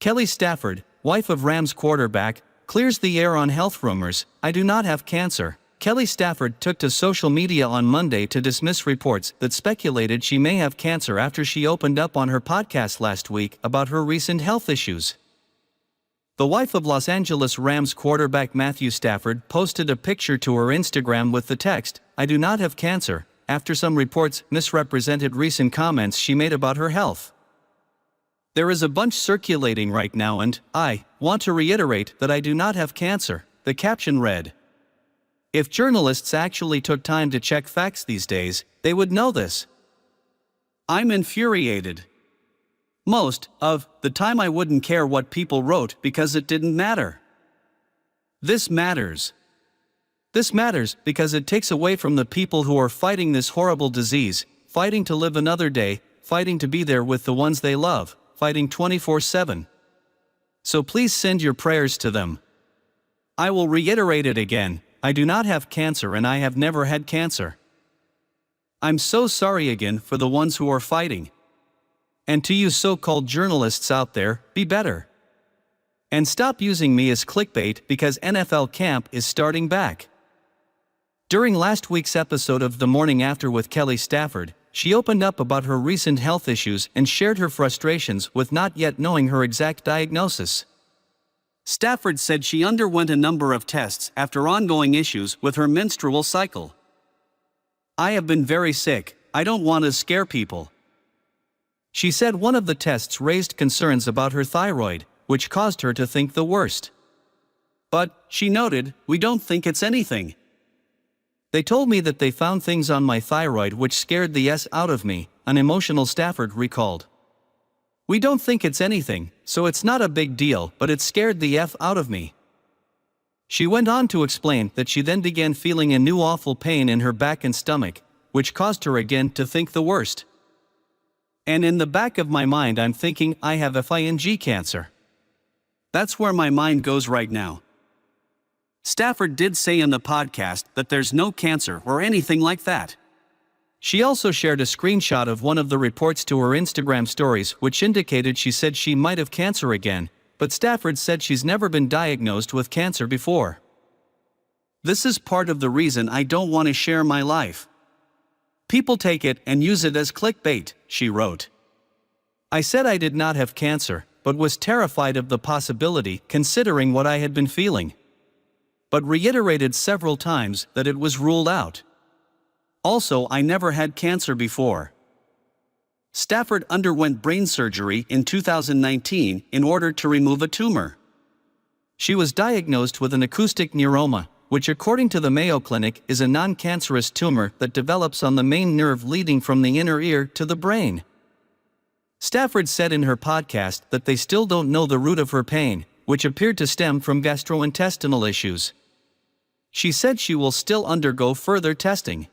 Kelly Stafford, wife of Rams quarterback, clears the air on health rumors. I do not have cancer. Kelly Stafford took to social media on Monday to dismiss reports that speculated she may have cancer after she opened up on her podcast last week about her recent health issues. The wife of Los Angeles Rams quarterback Matthew Stafford posted a picture to her Instagram with the text, "I do not have cancer," after some reports misrepresented recent comments she made about her health. "There is a bunch circulating right now and I want to reiterate that I do not have cancer," the caption read. If journalists actually took time to check facts these days, they would know this. "I'm infuriated. Most of the time I wouldn't care what people wrote because it didn't matter. This matters. This matters because it takes away from the people who are fighting this horrible disease, fighting to live another day, fighting to be there with the ones they love, fighting 24/7. So please send your prayers to them. I will reiterate it again, I do not have cancer and I have never had cancer. I'm so sorry again for the ones who are fighting. And to you so-called journalists out there, be better. And stop using me as clickbait because NFL camp is starting back." During last week's episode of The Morning After with Kelly Stafford, she opened up about her recent health issues and shared her frustrations with not yet knowing her exact diagnosis. Stafford said she underwent a number of tests after ongoing issues with her menstrual cycle. "I have been very sick, I don't want to scare people." She said one of the tests raised concerns about her thyroid, which caused her to think the worst. But, she noted, "We don't think it's anything. They told me that they found things on my thyroid which scared the S out of me," an emotional Stafford recalled. "We don't think it's anything, so it's not a big deal, but it scared the F out of me." She went on to explain that she then began feeling a new awful pain in her back and stomach, which caused her again to think the worst. "And in the back of my mind I'm thinking I have FING cancer. That's where my mind goes right now." Stafford did say in the podcast that there's no cancer or anything like that. She also shared a screenshot of one of the reports to her Instagram stories which indicated she said she might have cancer again, but Stafford said she's never been diagnosed with cancer before. "This is part of the reason I don't want to share my life. People take it and use it as clickbait," she wrote. "I said I did not have cancer, but was terrified of the possibility considering what I had been feeling. But reiterated several times that it was ruled out. Also, I never had cancer before." Stafford underwent brain surgery in 2019 in order to remove a tumor. She was diagnosed with an acoustic neuroma, which according to the Mayo Clinic is a non-cancerous tumor that develops on the main nerve leading from the inner ear to the brain. Stafford said in her podcast that they still don't know the root of her pain, which appeared to stem from gastrointestinal issues. She said she will still undergo further testing.